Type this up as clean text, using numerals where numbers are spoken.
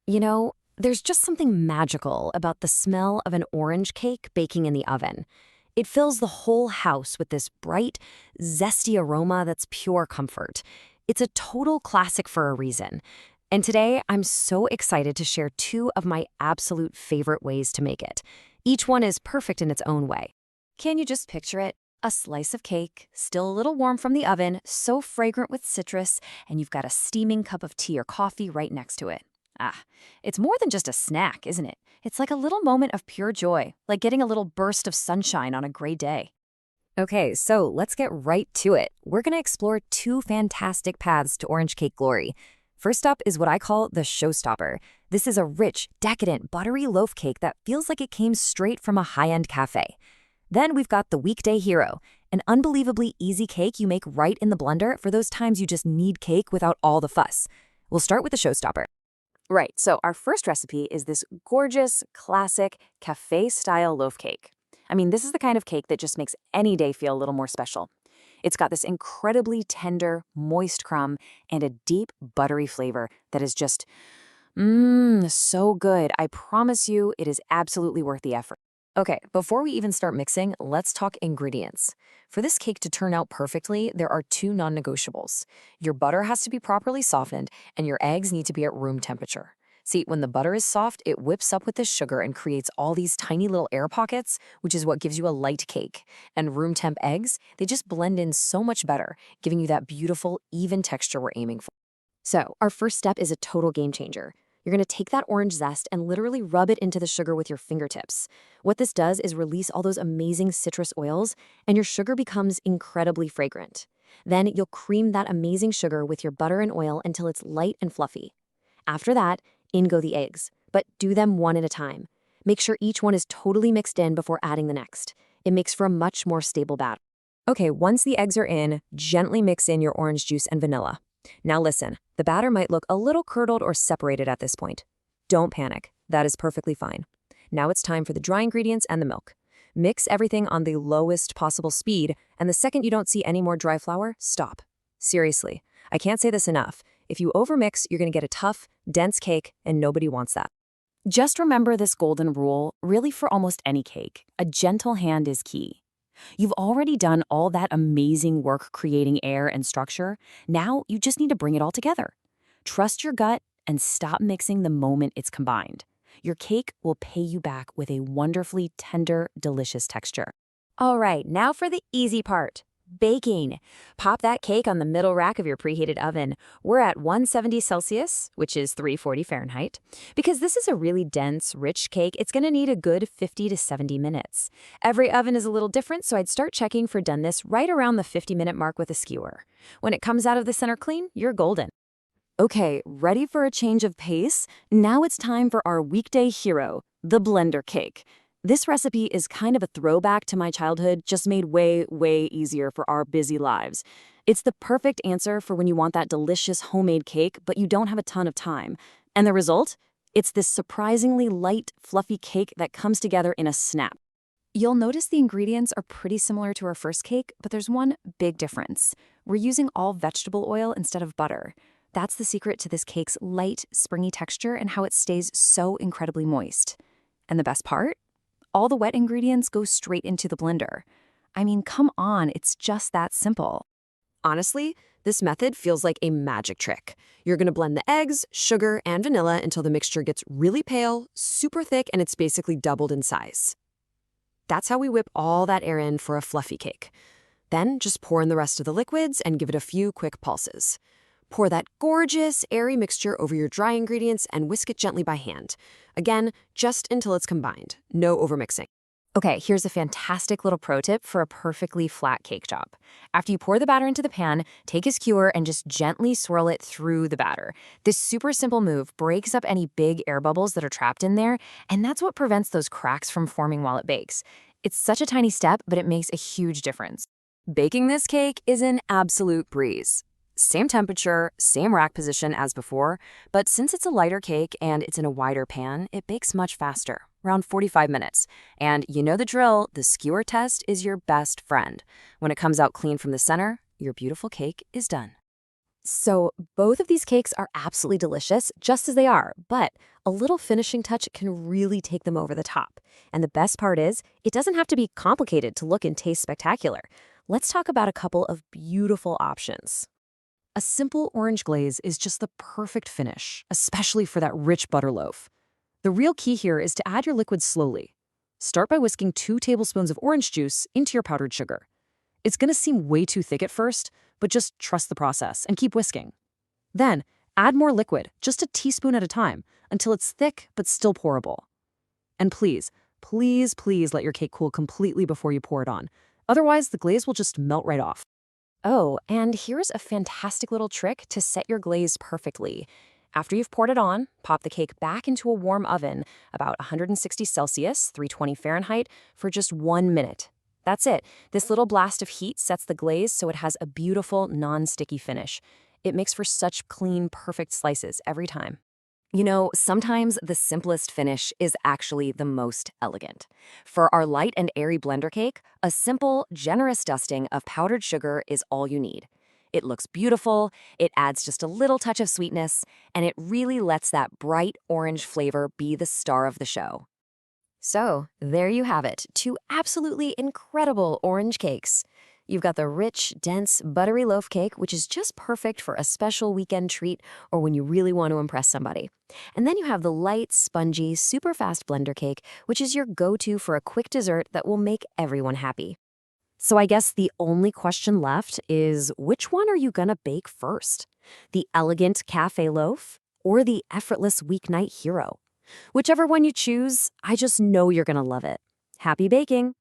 There's just something magical about the smell of an orange cake baking in the oven. It fills the whole house with this bright, zesty aroma that's pure comfort. It's a total classic for a reason. And today, I'm so excited to share two of my absolute favorite ways to make it. Each one is perfect in its own way. Can you just picture it? A slice of cake, still a little warm from the oven, so fragrant with citrus, and you've got a steaming cup of tea or coffee right next to it. It's more than just a snack, isn't it? It's like a little moment of pure joy, like getting a little burst of sunshine on a gray day. Okay, so let's get right to it. We're going to explore two fantastic paths to orange cake glory. First up is what I call the showstopper. This is a rich, decadent, buttery loaf cake that feels like it came straight from a high-end cafe. Then we've got the weekday hero, an unbelievably easy cake you make right in the blender for those times you just need cake without all the fuss. We'll start with the showstopper. Right, so our first recipe is this gorgeous, classic, cafe-style loaf cake. I mean, this is the kind of cake that just makes any day feel a little more special. It's got this incredibly tender, moist crumb and a deep, buttery flavor that is just, so good. I promise you, it is absolutely worth the effort. Okay, before we even start mixing, let's talk ingredients. For this cake to turn out perfectly, there are two non-negotiables. Your butter has to be properly softened, and your eggs need to be at room temperature. See, when the butter is soft, it whips up with the sugar and creates all these tiny little air pockets, which is what gives you a light cake. And room temp eggs, they just blend in so much better, giving you that beautiful, even texture we're aiming for. So, our first step is a total game changer. You're going to take that orange zest and literally rub it into the sugar with your fingertips. What this does is release all those amazing citrus oils, and your sugar becomes incredibly fragrant. Then you'll cream that amazing sugar with your butter and oil until it's light and fluffy. After that, in go the eggs, but do them one at a time. Make sure each one is totally mixed in before adding the next. It makes for a much more stable batter. Okay, once the eggs are in, gently mix in your orange juice and vanilla. Now listen, the batter might look a little curdled or separated at this point. Don't panic. That is perfectly fine. Now it's time for the dry ingredients and the milk. Mix everything on the lowest possible speed, and the second you don't see any more dry flour, stop. Seriously, I can't say this enough. If you overmix, you're going to get a tough, dense cake, and nobody wants that. Just remember this golden rule, really for almost any cake. A gentle hand is key. You've already done all that amazing work creating air and structure. Now you just need to bring it all together. Trust your gut and stop mixing the moment it's combined. Your cake will pay you back with a wonderfully tender, delicious texture. All right, now for the easy part. Baking. Pop that cake on the middle rack of your preheated oven. We're at 170 Celsius, which is 340 Fahrenheit. Because this is a really dense, rich cake, it's going to need a good 50 to 70 minutes. Every oven is a little different, so I'd start checking for doneness right around the 50-minute mark with a skewer. When it comes out of the center clean, you're golden. Okay, ready for a change of pace? Now it's time for our weekday hero, the blender cake. This recipe is kind of a throwback to my childhood, just made way, way easier for our busy lives. It's the perfect answer for when you want that delicious homemade cake, but you don't have a ton of time. And the result? It's this surprisingly light, fluffy cake that comes together in a snap. You'll notice the ingredients are pretty similar to our first cake, but there's one big difference. We're using all vegetable oil instead of butter. That's the secret to this cake's light, springy texture and how it stays so incredibly moist. And the best part? All the wet ingredients go straight into the blender. I mean, come on, it's just that simple. Honestly, this method feels like a magic trick. You're going to blend the eggs, sugar, and vanilla until the mixture gets really pale, super thick, and it's basically doubled in size. That's how we whip all that air in for a fluffy cake. Then just pour in the rest of the liquids and give it a few quick pulses. Pour that gorgeous, airy mixture over your dry ingredients and whisk it gently by hand. Again, just until it's combined. No overmixing. Okay, here's a fantastic little pro tip for a perfectly flat cake job. After you pour the batter into the pan, take a skewer and just gently swirl it through the batter. This super simple move breaks up any big air bubbles that are trapped in there, and that's what prevents those cracks from forming while it bakes. It's such a tiny step, but it makes a huge difference. Baking this cake is an absolute breeze. Same temperature, same rack position as before, but since it's a lighter cake and it's in a wider pan, it bakes much faster, around 45 minutes. And you know the drill, the skewer test is your best friend. When it comes out clean from the center, your beautiful cake is done. So both of these cakes are absolutely delicious, just as they are, but a little finishing touch can really take them over the top. And the best part is, it doesn't have to be complicated to look and taste spectacular. Let's talk about a couple of beautiful options. A simple orange glaze is just the perfect finish, especially for that rich butter loaf. The real key here is to add your liquid slowly. Start by whisking 2 tablespoons of orange juice into your powdered sugar. It's going to seem way too thick at first, but just trust the process and keep whisking. Then, add more liquid, just a teaspoon at a time, until it's thick but still pourable. And please, please, please let your cake cool completely before you pour it on. Otherwise, the glaze will just melt right off. Oh, and here's a fantastic little trick to set your glaze perfectly. After you've poured it on, pop the cake back into a warm oven, about 160 Celsius, 320 Fahrenheit, for just 1 minute. That's it. This little blast of heat sets the glaze so it has a beautiful, non-sticky finish. It makes for such clean, perfect slices every time. You know, sometimes the simplest finish is actually the most elegant. For our light and airy blender cake, a simple, generous dusting of powdered sugar is all you need. It looks beautiful, it adds just a little touch of sweetness, and it really lets that bright orange flavor be the star of the show. So, there you have it, 2 absolutely incredible orange cakes. You've got the rich, dense, buttery loaf cake, which is just perfect for a special weekend treat or when you really want to impress somebody. And then you have the light, spongy, super fast blender cake, which is your go-to for a quick dessert that will make everyone happy. So I guess the only question left is, which one are you gonna bake first? The elegant cafe loaf or the effortless weeknight hero? Whichever one you choose, I just know you're gonna love it. Happy baking!